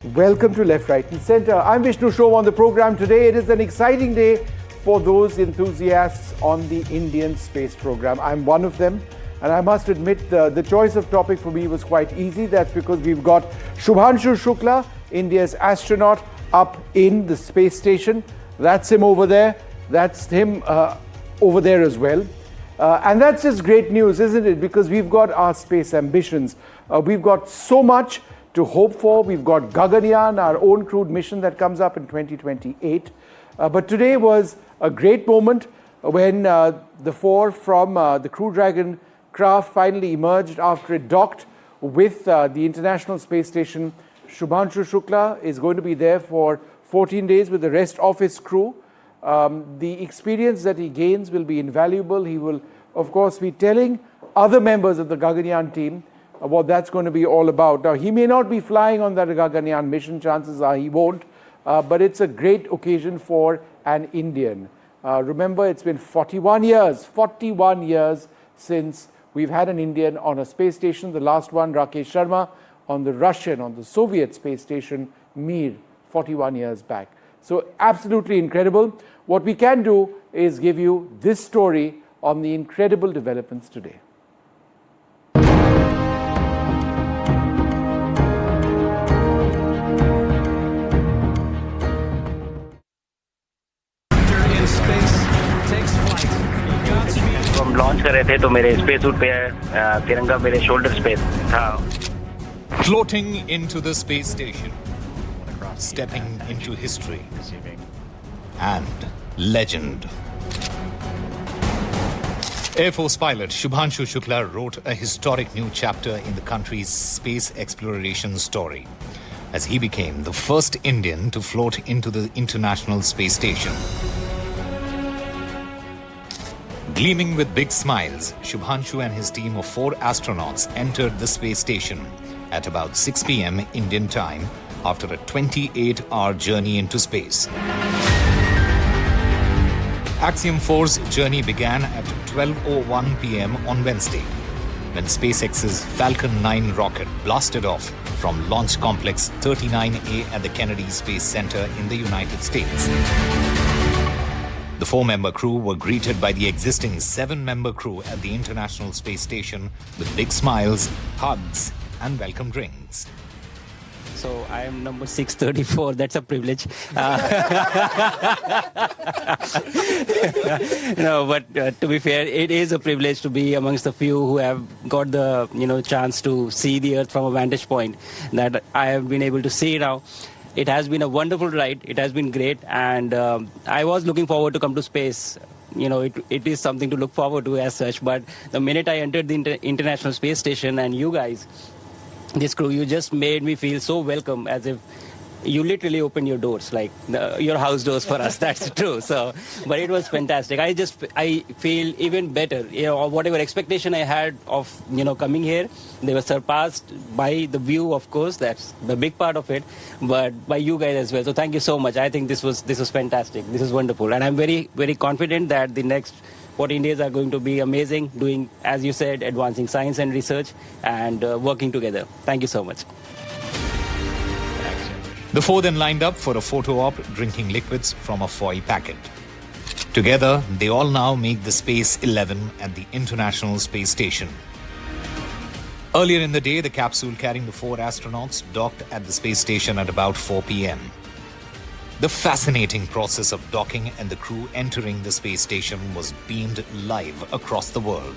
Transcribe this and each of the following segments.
Welcome to Left, Right and Centre. I'm Vishnu Shubh on the program today. It is an exciting day for those enthusiasts on the Indian space program. I'm one of them, and I must admit the choice of topic for me was quite easy. That's because we've got Shubhanshu Shukla, India's astronaut, up in the space station. That's him over there. That's him over there as well. And that's just great news, isn't it? Because we've got our space ambitions. We've got so much to hope for. We've got Gaganyaan, our own crewed mission that comes up in 2028. But today was a great moment when the four from the Crew Dragon craft finally emerged after it docked with the International Space Station. Shubhanshu Shukla is going to be there for 14 days with the rest of his crew. The experience that he gains will be invaluable. He will, of course, be telling other members of the Gaganyaan team what that's going to be all about. Now, he may not be flying on that Gaganyaan mission, chances are he won't, but it's a great occasion for an Indian. Remember, it's been 41 years since we've had an Indian on a space station. The last one, Rakesh Sharma, on the Soviet space station, Mir, 41 years back. So absolutely incredible. What we can do is give you this story on the incredible developments today. हम launch कर रहे थे तो मेरे space suit पे तिरंगा मेरे shoulders पे था. Floating into the space station, stepping into history and legend. Air Force pilot Shubhanshu Shukla wrote a historic new chapter in the country's space exploration story as he became the first Indian to float into the International Space Station. Gleaming with big smiles, Shubhanshu and his team of 4 astronauts entered the space station at about 6 p.m. Indian time after a 28-hour journey into space. Axiom 4's journey began at 12:01 p.m. on Wednesday, when SpaceX's Falcon 9 rocket blasted off from Launch Complex 39A at the Kennedy Space Center in the United States. The 4-member crew were greeted by the existing 7-member crew at the International Space Station with big smiles, hugs, and welcome drinks. So I am number 634. That's a privilege. No, but to be fair, it is a privilege to be amongst the few who have got the chance to see the Earth from a vantage point that I have been able to see now. It has been a wonderful ride. It has been great, and I was looking forward to come to space. It is something to look forward to as such. But the minute I entered the International Space Station and you guys, this crew, you just made me feel so welcome, as if you literally opened your doors, like your house doors for us. That's true. So, but it was fantastic. I feel even better. Whatever expectation I had of coming here, they were surpassed by the view. Of course, that's the big part of it, but by you guys as well. So thank you so much. I think this was fantastic. This is wonderful, and I'm very, very confident that the next 14 days are going to be amazing, doing, as you said, advancing science and research and working together. Thank you so much. The 4 then lined up for a photo op, drinking liquids from a foil packet. Together, they all now make the Space 11 at the International Space Station. Earlier in the day, the capsule carrying the 4 astronauts docked at the space station at about 4 p.m. The fascinating process of docking and the crew entering the space station was beamed live across the world.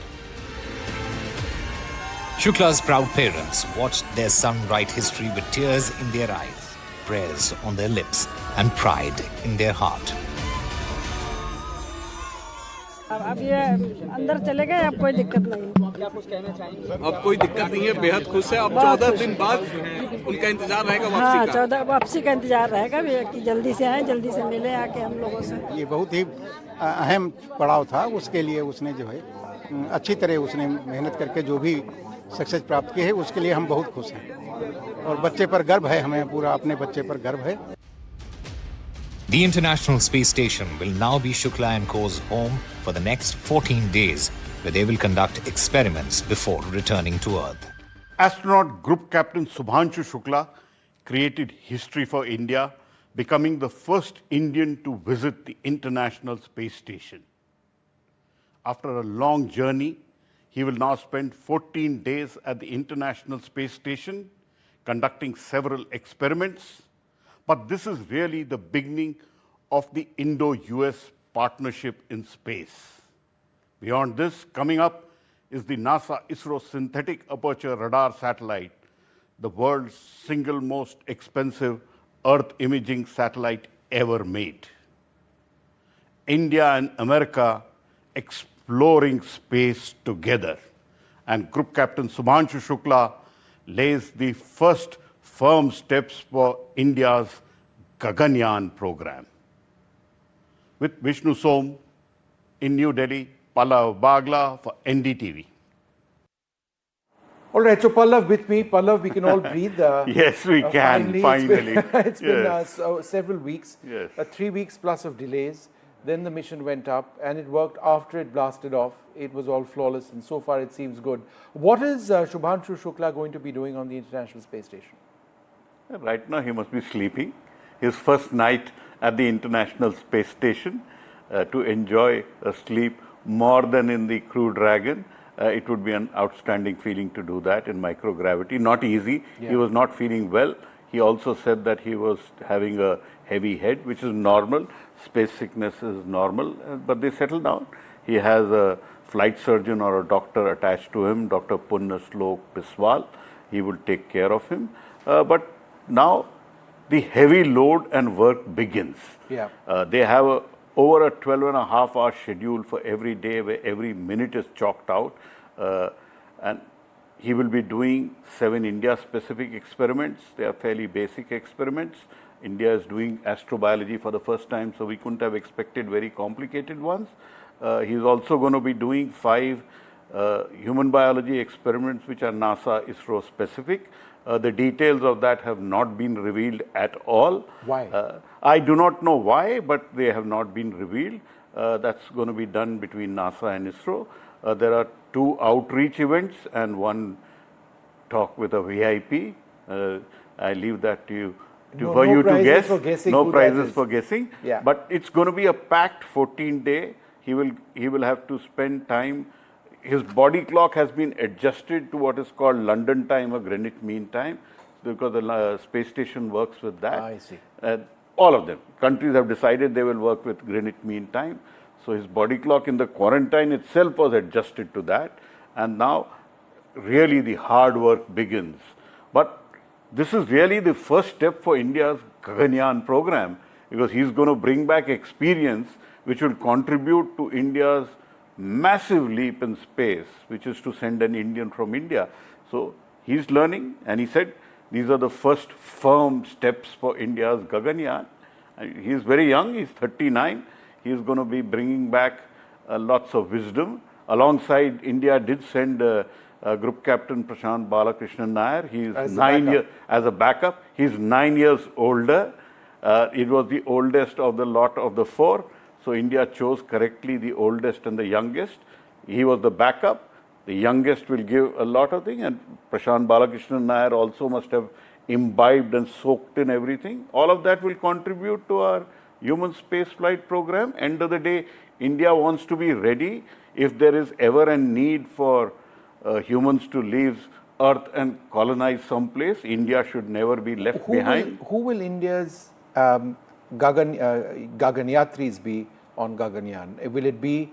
Shukla's proud parents watched their son write history with tears in their eyes, prayers on their lips, and pride in their heart. अब ये अंदर चले गए, अब कोई दिक्कत नहीं है. अब कोई दिक्कत नहीं है, बेहद खुश है. अब 14 दिन बाद उनका इंतजार रहेगा वापसी का. 14 वापसी का इंतजार रहेगा कि जल्दी से आए, जल्दी से मिले आके हम लोगों से. ये बहुत ही अहम पड़ाव था. उसके लिए उसने जो है अच्छी तरह उसने मेहनत करके जो भी सक्सेस प्राप्त की है, उसके लिए हम बहुत खुश हैं और बच्चे पर गर्व है. हमें पूरा अपने बच्चे पर गर्व है. The International Space Station will now be Shukla & Co.'s home for the next 14 days, where they will conduct experiments before returning to Earth. Astronaut Group Captain Shubhanshu Shukla created history for India, becoming the first Indian to visit the International Space Station. After a long journey, he will now spend 14 days at the International Space Station, conducting several experiments. But this is really the beginning of the Indo-US partnership in space. Beyond this, coming up is the NASA ISRO synthetic aperture radar satellite, the world's single most expensive Earth imaging satellite ever made. India and America exploring space together. And Group Captain Shubhanshu Shukla lays the first firm steps for India's Gaganyaan program. With Vishnu Som in New Delhi, Pallav Bagla for NDTV. All right, so Pallav with me. Pallav, we can all breathe. Yes, we can, finally. It's been several weeks, Yes. 3 weeks plus of delays. Then the mission went up and it worked after it blasted off. It was all flawless and so far it seems good. What is Shubhanshu Shukla going to be doing on the International Space Station? Right now he must be sleeping. His first night at the International Space Station to enjoy a sleep more than in the Crew Dragon. It would be an outstanding feeling to do that in microgravity. Not easy. Yeah. He was not feeling well. He also said that he was having a heavy head, which is normal. Space sickness is normal, but they settle down. He has a flight surgeon or a doctor attached to him, Dr. Punna Slok Biswal. He will take care of him. But now the heavy load and work begins. Yeah. They have over a 12.5-hour schedule for every day where every minute is chalked out. And he will be doing 7 India-specific experiments. They are fairly basic experiments. India is doing astrobiology for the first time, so we couldn't have expected very complicated ones. He's also going to be doing 5 human biology experiments which are NASA ISRO specific. The details of that have not been revealed at all. Why? I do not know why, but they have not been revealed. That's going to be done between NASA and ISRO. There are 2 outreach events and 1 talk with a VIP. I leave that to you. For you to guess. No prizes for guessing. Yeah. But it's going to be a packed 14-day. He will have to spend time. His body clock has been adjusted to what is called London time or Greenwich Mean Time, because the space station works with that. I see. All of them. Countries have decided they will work with Greenwich Mean Time. So his body clock in the quarantine itself was adjusted to that. And now really the hard work begins. But this is really the first step for India's Gaganyaan program, because he's going to bring back experience which will contribute to India's massive leap in space, which is to send an Indian from India. So he's learning, and he said these are the first firm steps for India's Gaganyaan. He's very young, he's 39. He's going to be bringing back lots of wisdom. Alongside, India did send Group Captain Prashant Balakrishnan Nair. He's as a backup. He's 9 years older. It was the oldest of the lot of the 4. So India chose correctly the oldest and the youngest. He was the backup. The youngest will give a lot of things, and Prashant Balakrishnan Nair also must have imbibed and soaked in everything. All of that will contribute to our human space flight program. End of the day, India wants to be ready if there is ever a need for humans to leave Earth and colonize someplace. India should never be left behind. Who will India's Gaganyatris be on Gaganyaan? Will it be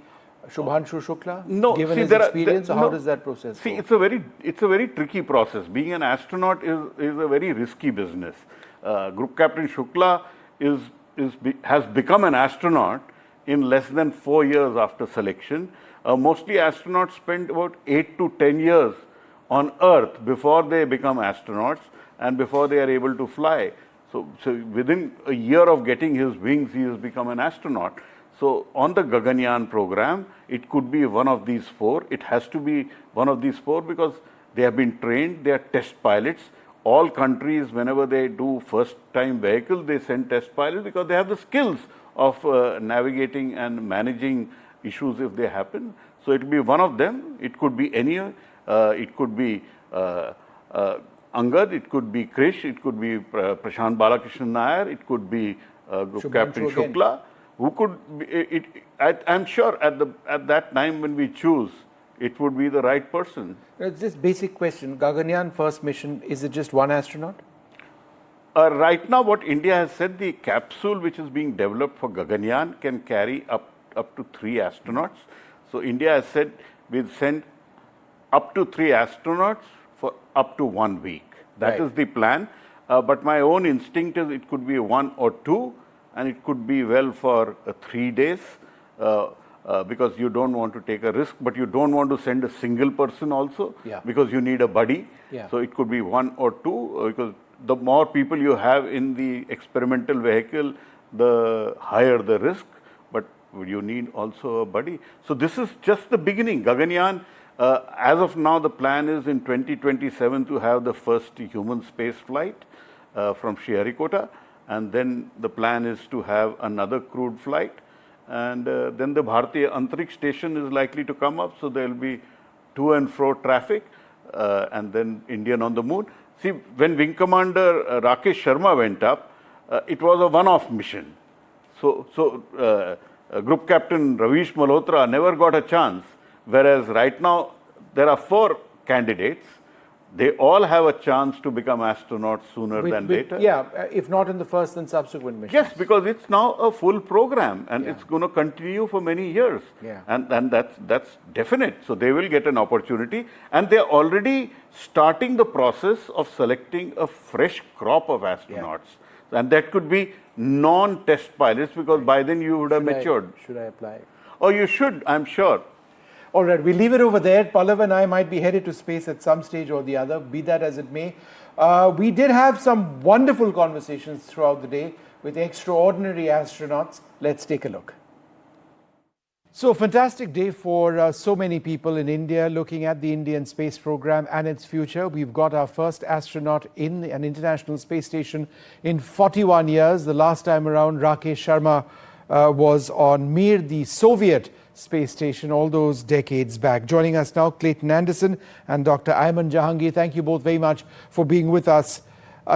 Shubhanshu Shukla? No, given his experience, how does that process go? It's a very tricky process. Being an astronaut is a very risky business. Group Captain Shukla has become an astronaut in less than 4 years after selection. Mostly astronauts spend about 8 to 10 years on Earth before they become astronauts and before they are able to fly. So within a year of getting his wings, he has become an astronaut. So on the Gaganyaan program, it could be one of these 4. It has to be one of these 4 because they have been trained, they are test pilots. All countries, whenever they do first-time vehicles, they send test pilots because they have the skills of navigating and managing issues if they happen. So it will be one of them. It could be any. It could be Angad, it could be Krish, it could be Prashant Balakrishnan Nair, it could be Group Captain Shukla, who could be, I'm sure at that time when we choose, it would be the right person. It's just basic question. Gaganyaan first mission, is it just one astronaut? Right now, what India has said, the capsule which is being developed for Gaganyaan can carry up to 3 astronauts. So India has said we'll send up to 3 astronauts for up to 1 week. That is the plan. But my own instinct is it could be 1 or 2, and it could be well for 3 days. Because you don't want to take a risk, but you don't want to send a single person also, because you need a buddy. So it could be 1 or 2, because the more people you have in the experimental vehicle, the higher the risk, but you need also a buddy. So this is just the beginning. Gaganyaan, as of now, the plan is in 2027 to have the first human space flight from Sriharikota, and then the plan is to have another crewed flight. And then the Bharatiya Antariksh Station is likely to come up, so there will be to and fro traffic, and then Indian on the moon. See, when Wing Commander Rakesh Sharma went up, it was a one-off mission. So Group Captain Ravish Malhotra never got a chance, whereas right now there are 4 candidates. They all have a chance to become astronauts sooner than later. Yeah, if not in the first, then subsequent missions. Yes, because it's now a full program, and it's going to continue for many years. And that's definite. So they will get an opportunity, and they're already starting the process of selecting a fresh crop of astronauts. And that could be non-test pilots, because by then you would have matured. Should I apply? Oh, you should, I'm sure. All right, we leave it over there. Pallav and I might be headed to space at some stage or the other, be that as it may. We did have some wonderful conversations throughout the day with extraordinary astronauts. Let's take a look. So, fantastic day for so many people in India looking at the Indian space program and its future. We've got our first astronaut in an international space station in 41 years. The last time around, Rakesh Sharma was on Mir, the Soviet space station, all those decades back. Joining us now, Clayton Anderson and Dr. Ayman Jahangir. Thank you both very much for being with us.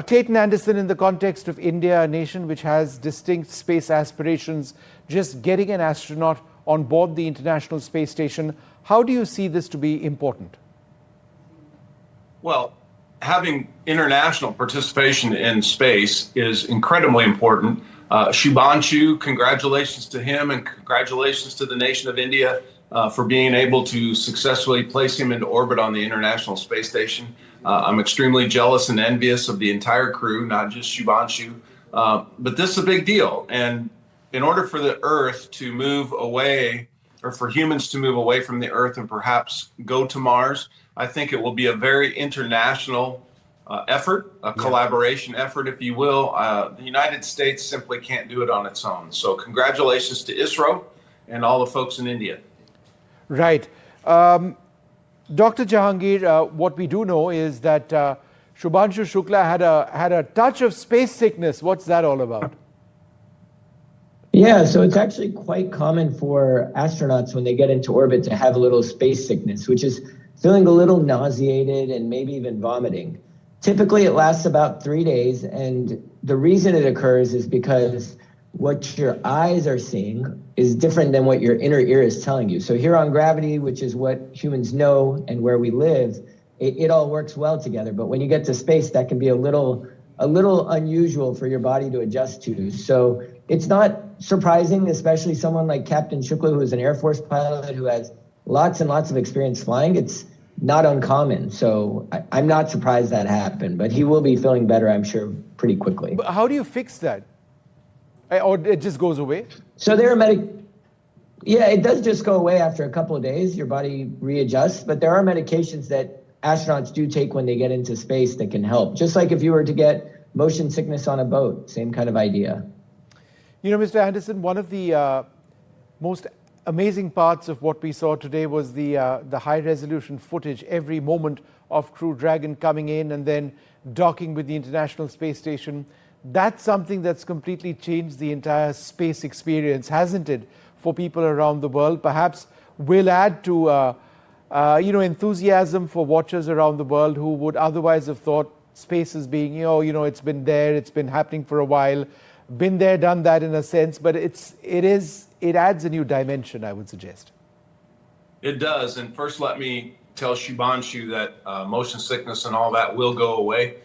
Clayton Anderson, in the context of India, a nation which has distinct space aspirations, just getting an astronaut on board the International Space Station, how do you see this to be important? Well, having international participation in space is incredibly important. Shubhanshu, congratulations to him and congratulations to the nation of India for being able to successfully place him into orbit on the International Space Station. I'm extremely jealous and envious of the entire crew, not just Shubhanshu. But this is a big deal. And in order for the Earth to move away, or for humans to move away from the Earth and perhaps go to Mars, I think it will be a very international effort, a collaboration effort, if you will. The United States simply can't do it on its own. So congratulations to ISRO and all the folks in India. Right. Dr. Jahangir, what we do know is that Shubhanshu Shukla had a touch of space sickness. What's that all about? Yeah, so it's actually quite common for astronauts when they get into orbit to have a little space sickness, which is feeling a little nauseated and maybe even vomiting. Typically, it lasts about 3 days, and the reason it occurs is because what your eyes are seeing is different than what your inner ear is telling you. So here on gravity, which is what humans know and where we live, it all works well together. But when you get to space, that can be a little unusual for your body to adjust to. So it's not surprising, especially someone like Captain Shukla, who is an Air Force pilot who has lots and lots of experience flying. It's not uncommon. So I'm not surprised that happened, but he will be feeling better, I'm sure, pretty quickly. But how do you fix that? Or it just goes away? So there are yeah, it does just go away after a couple of days. Your body readjusts, but there are medications that astronauts do take when they get into space that can help. Just like if you were to get motion sickness on a boat, same kind of idea. You know, Mr. Anderson, one of the most amazing parts of what we saw today was the high-resolution footage every moment of Crew Dragon coming in and then docking with the International Space Station. That's something that's completely changed the entire space experience, hasn't it, for people around the world? Perhaps will add to enthusiasm for watchers around the world who would otherwise have thought space as being, it's been there, it's been happening for a while, been there, done that in a sense, but it adds a new dimension, I would suggest. It does. And first, let me tell Shubhanshu that motion sickness and all that will go away.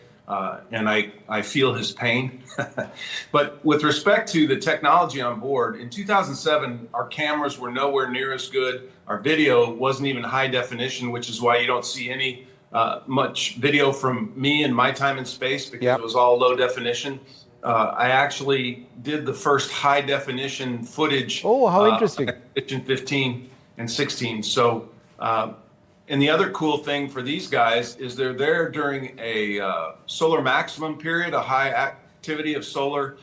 And I feel his pain. But with respect to the technology on board, in 2007, our cameras were nowhere near as good. Our video wasn't even high definition, which is why you don't see any much video from me in my time in space, because it was all low definition. I actually did the first high definition footage. Oh, how interesting. In 15 and 16. So, and the other cool thing for these guys is they're there during a solar maximum period, a high activity of solar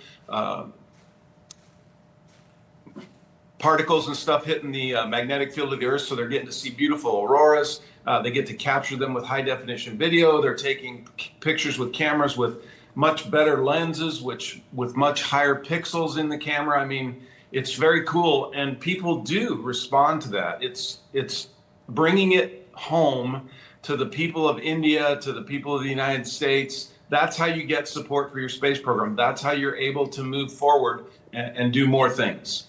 particles and stuff hitting the magnetic field of the Earth. So they're getting to see beautiful auroras. They get to capture them with high definition video. They're taking pictures with cameras with much better lenses, with much higher pixels in the camera. I mean, it's very cool, and people do respond to that. It's bringing it home to the people of India, to the people of the United States. That's how you get support for your space program. That's how you're able to move forward and do more things.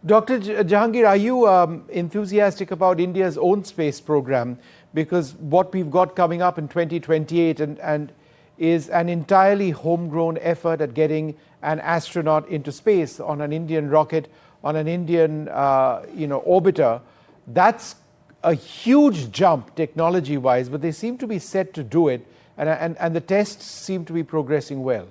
Dr. Jahangir, are you enthusiastic about India's own space program? Because what we've got coming up in 2028 and is an entirely homegrown effort at getting an astronaut into space on an Indian rocket, on an Indian orbiter. That's a huge jump technology-wise, but they seem to be set to do it, and the tests seem to be progressing well.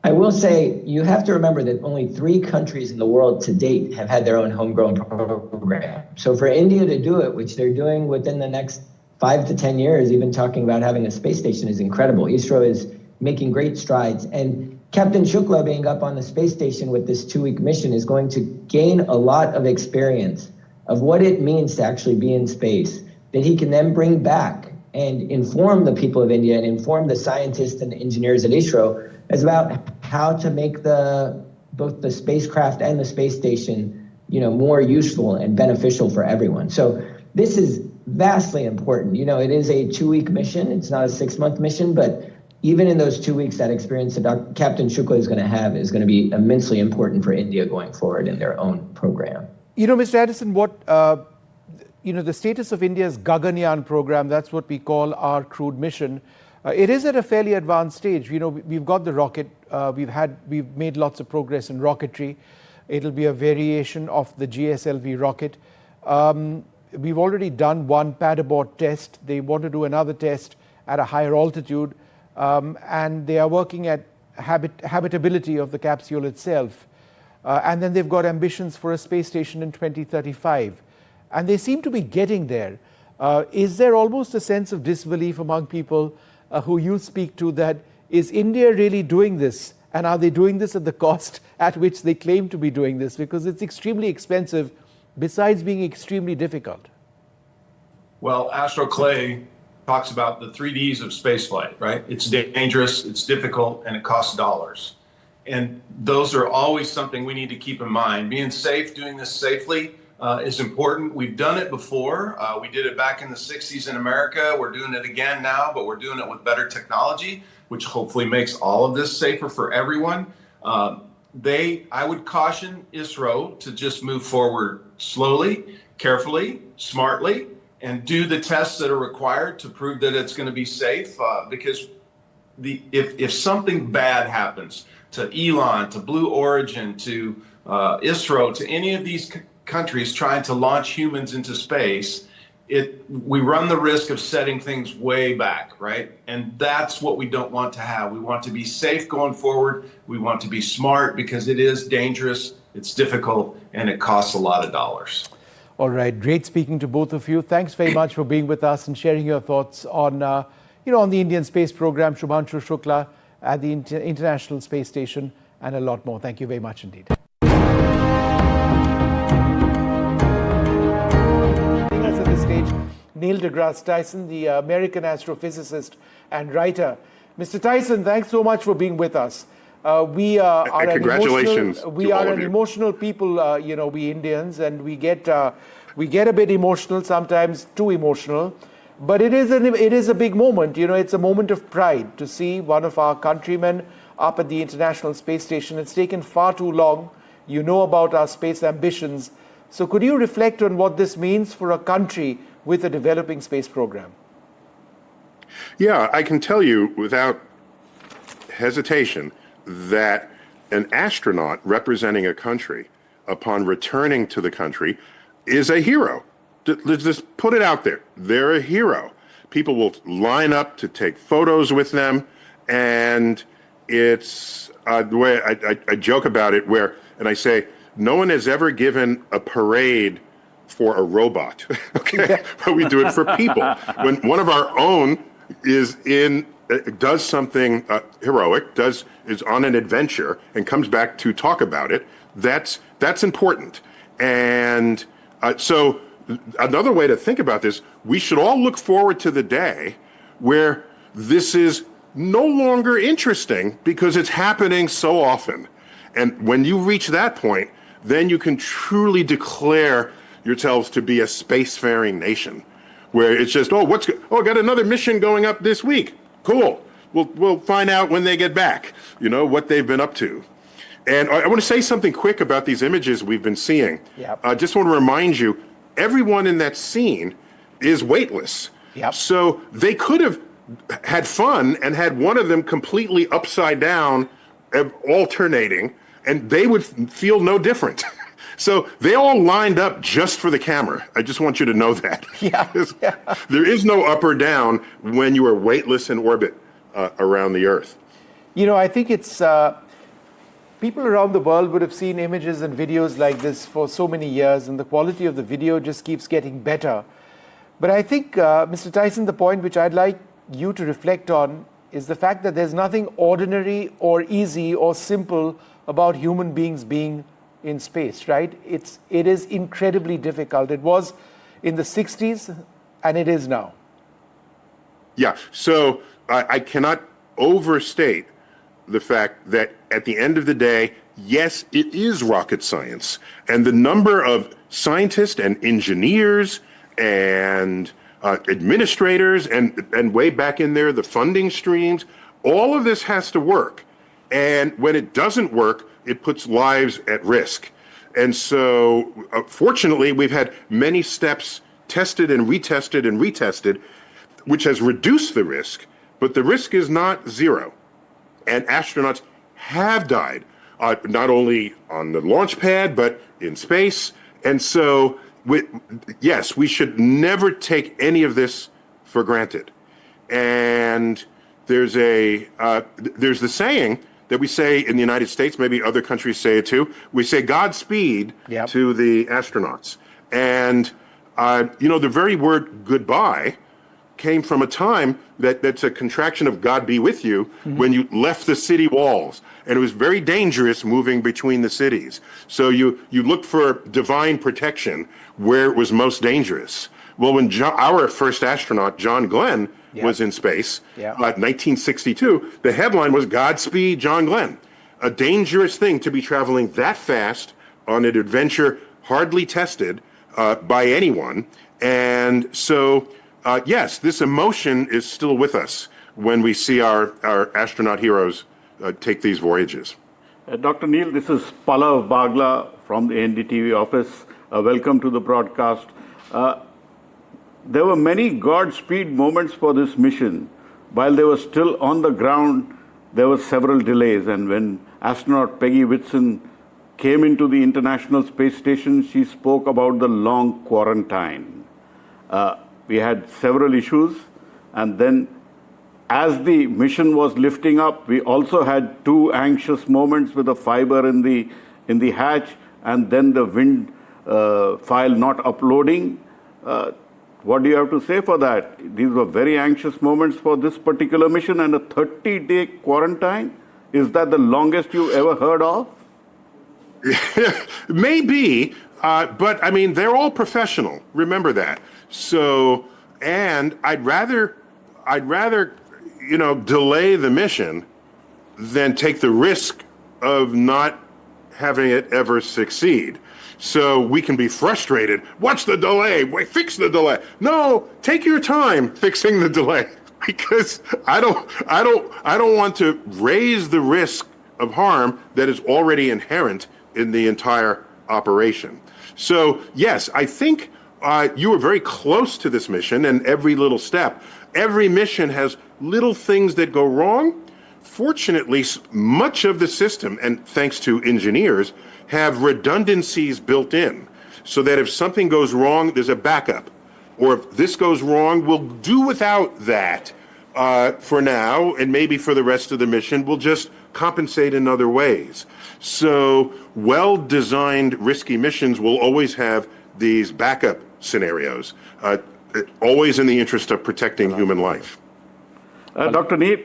I will say, you have to remember that only 3 countries in the world to date have had their own homegrown program. So for India to do it, which they're doing within the next 5 to 10 years, even talking about having a space station, is incredible. ISRO is making great strides. And Captain Shukla being up on the space station with this 2-week mission is going to gain a lot of experience of what it means to actually be in space, that he can then bring back and inform the people of India and inform the scientists and engineers at ISRO as about how to make both the spacecraft and the space station, more useful and beneficial for everyone. So this is vastly important. It is a 2-week mission. It's not a 6-month mission, but even in those 2 weeks, that experience that Captain Shukla is going to have is going to be immensely important for India going forward in their own program. Mr. Addison, the status of India's Gaganyaan program, that's what we call our crewed mission. It is at a fairly advanced stage. We've got the rocket. We've made lots of progress in rocketry. It'll be a variation of the GSLV rocket. We've already done one pad abort test. They want to do another test at a higher altitude, and they are working at habitability of the capsule itself. And then they've got ambitions for a space station in 2035. And they seem to be getting there. Is there almost a sense of disbelief among people who you speak to that, is India really doing this? And are they doing this at the cost at which they claim to be doing this? Because it's extremely expensive, besides being extremely difficult. Well, Astro Clay talks about the 3 Ds of spaceflight, right? It's dangerous, it's difficult, and it costs dollars. And those are always something we need to keep in mind. Being safe, doing this safely is important. We've done it before. We did it back in the 60s in America. We're doing it again now, but we're doing it with better technology, which hopefully makes all of this safer for everyone. I would caution ISRO to just move forward slowly, carefully, smartly, and do the tests that are required to prove that it's going to be safe. Because if something bad happens to Elon, to Blue Origin, to ISRO, to any of these countries trying to launch humans into space, we run the risk of setting things way back, right? And that's what we don't want to have. We want to be safe going forward. We want to be smart because it is dangerous, it's difficult, and it costs a lot of dollars. All right, great speaking to both of you. Thanks very much for being with us and sharing your thoughts on, on the Indian space program, Shubhanshu Shukla at the International Space Station, and a lot more. Thank you very much indeed. At this stage, Neil deGrasse Tyson, the American astrophysicist and writer. Mr. Tyson, thanks so much for being with us. We are congratulations. An emotional people, we Indians, and we get a bit emotional, sometimes too emotional. But it is a big moment. You know, it's a moment of pride to see one of our countrymen up at the International Space Station. It's taken far too long. You know about our space ambitions. So could you reflect on what this means for a country with a developing space program? Yeah, I can tell you without hesitation that an astronaut representing a country upon returning to the country is a hero. Let's just put it out there. They're a hero. People will line up to take photos with them, and it's the way I joke about it and I say, no one has ever given a parade for a robot, okay? But we do it for people. When one of our own does something heroic, is on an adventure and comes back to talk about it, that's important. And so another way to think about this, we should all look forward to the day where this is no longer interesting because it's happening so often. And when you reach that point, then you can truly declare yourselves to be a spacefaring nation, where it's just, I got another mission going up this week. Cool. We'll find out when they get back, what they've been up to. And I want to say something quick about these images we've been seeing. Yep. I just want to remind you, everyone in that scene is weightless. Yep. So they could have had fun and had one of them completely upside down, alternating, and they would feel no different. So they all lined up just for the camera. I just want you to know that. Yeah. There is no up or down when you are weightless in orbit around the Earth. I think it's people around the world would have seen images and videos like this for so many years, and the quality of the video just keeps getting better. But I think, Mr. Tyson, the point which I'd like you to reflect on is the fact that there's nothing ordinary or easy or simple about human beings being in space, right? It is incredibly difficult. It was in the 60s, and it is now. Yeah, so I cannot overstate the fact that at the end of the day, yes, it is rocket science. And the number of scientists and engineers and administrators and way back in there, the funding streams, all of this has to work. And when it doesn't work, it puts lives at risk. And so, fortunately, we've had many steps tested and retested, which has reduced the risk, but the risk is not zero. And astronauts have died, not only on the launch pad, but in space. And so, yes, we should never take any of this for granted. And there's the saying that we say in the United States, maybe other countries say it too. We say Godspeed to the astronauts. And, the very word goodbye came from a time that's a contraction of God be with you, when you left the city walls. And it was very dangerous moving between the cities. So you looked for divine protection where it was most dangerous. Well, when our first astronaut, John Glenn, was in space, 1962, the headline was Godspeed, John Glenn. A dangerous thing to be traveling that fast on an adventure hardly tested by anyone. And so, yes, this emotion is still with us when we see our astronaut heroes take these voyages. Dr. Neil, this is Pallav Bagla from the NDTV office. Welcome to the broadcast. There were many Godspeed moments for this mission. While they were still on the ground, there were several delays. And when astronaut Peggy Whitson came into the International Space Station, she spoke about the long quarantine. We had several issues. And then as the mission was lifting up, we also had two anxious moments with the fiber in the hatch, and then the wind file not uploading. What do you have to say for that? These were very anxious moments for this particular mission, and a 30-day quarantine? Is that the longest you've ever heard of? Maybe, but I mean, they're all professional. Remember that. So, and I'd rather, delay the mission than take the risk of not having it ever succeed. So we can be frustrated. What's the delay? Wait, fix the delay. No, take your time fixing the delay, because I don't want to raise the risk of harm that is already inherent in the entire operation. So yes, I think you were very close to this mission, and every little step. Every mission has little things that go wrong. Fortunately, much of the system, and thanks to engineers, have redundancies built in, so that if something goes wrong, there's a backup. Or if this goes wrong, we'll do without that for now, and maybe for the rest of the mission, we'll just compensate in other ways. So well-designed, risky missions will always have these backup scenarios, always in the interest of protecting human life. Dr. Neil,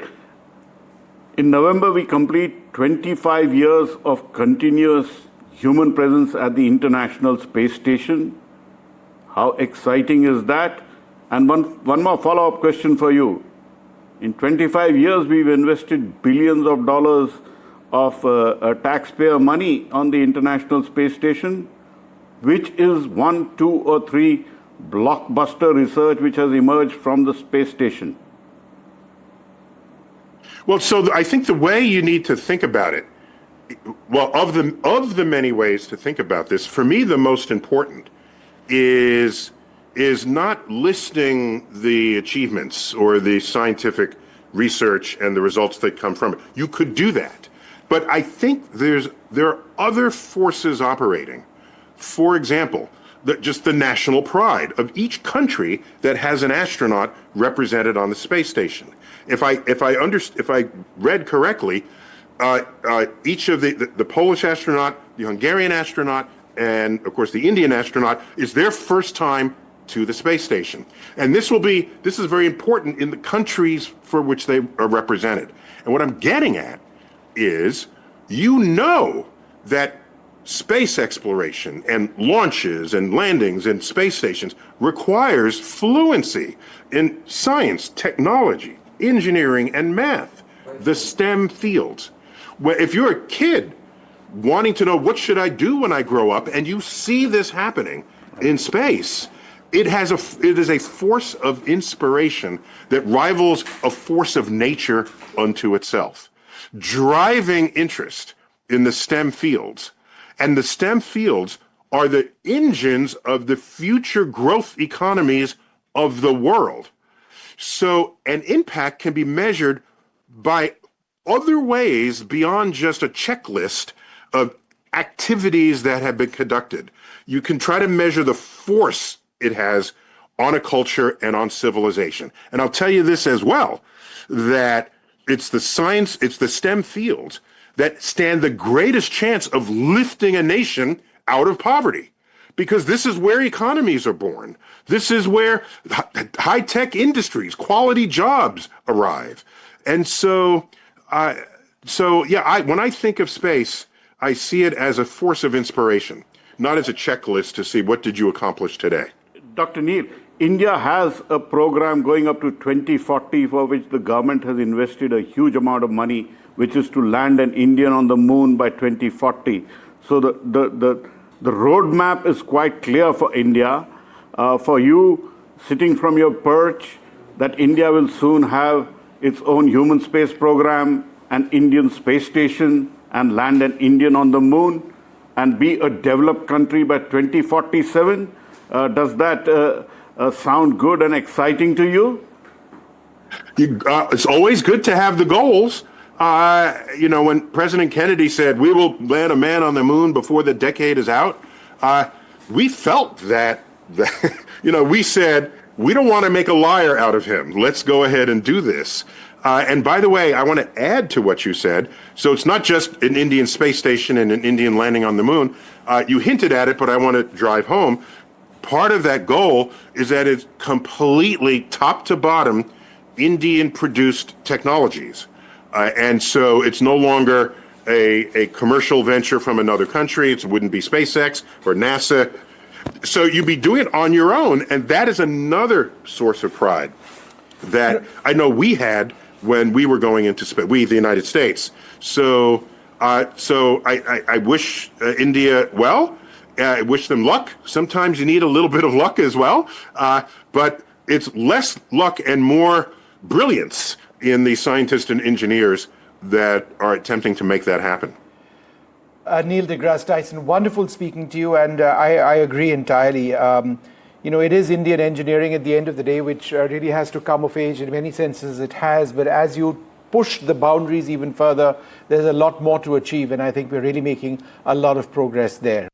in November we complete 25 years of continuous human presence at the International Space Station. How exciting is that? And one more follow-up question for you. In 25 years, we've invested billions of dollars of taxpayer money on the International Space Station. Which is 1, 2, or 3 blockbuster research which has emerged from the space station? Well, so I think the way you need to think about it, well, of the many ways to think about this, for me the most important is not listing the achievements or the scientific research and the results that come from it. You could do that, but I think there are other forces operating. For example, just the national pride of each country that has an astronaut represented on the space station. If I read correctly, each of the Polish astronaut, the Hungarian astronaut, and of course the Indian astronaut is their first time to the space station. And this is very important in the countries for which they are represented. And what I'm getting at is, that space exploration and launches and landings and space stations requires fluency in science, technology, engineering, and math, the STEM fields. If you're a kid wanting to know what should I do when I grow up, and you see this happening in space, it is a force of inspiration that rivals a force of nature unto itself, driving interest in the STEM fields. And the STEM fields are the engines of the future growth economies of the world. So an impact can be measured by other ways beyond just a checklist of activities that have been conducted. You can try to measure the force it has on a culture and on civilization. And I'll tell you this as well, that it's the STEM fields that stand the greatest chance of lifting a nation out of poverty, because this is where economies are born. This is where high-tech industries, quality jobs arrive. And so when I think of space, I see it as a force of inspiration, not as a checklist to see what did you accomplish today. Dr. Neil, India has a program going up to 2040 for which the government has invested a huge amount of money, which is to land an Indian on the moon by 2040. So the roadmap is quite clear for India. For you, sitting from your perch, that India will soon have its own human space program, an Indian space station, and land an Indian on the moon, and be a developed country by 2047. Does that sound good and exciting to you? It's always good to have the goals. When President Kennedy said, we will land a man on the moon before the decade is out, we felt that we said, we don't want to make a liar out of him. Let's go ahead and do this. And by the way, I want to add to what you said. So it's not just an Indian space station and an Indian landing on the moon. You hinted at it, but I want to drive home. Part of that goal is that it's completely top to bottom Indian-produced technologies. And so it's no longer a commercial venture from another country. It wouldn't be SpaceX or NASA. So you'd be doing it on your own, and that is another source of pride that I know we had when we were going into space, we, the United States. So So I wish India well. I wish them luck. Sometimes you need a little bit of luck as well. But it's less luck and more brilliance in the scientists and engineers that are attempting to make that happen. Neil deGrasse Tyson, wonderful speaking to you, and I agree entirely. It is Indian engineering at the end of the day, which really has to come of age. In many senses it has, but as you push the boundaries even further, there's a lot more to achieve, and I think we're really making a lot of progress there.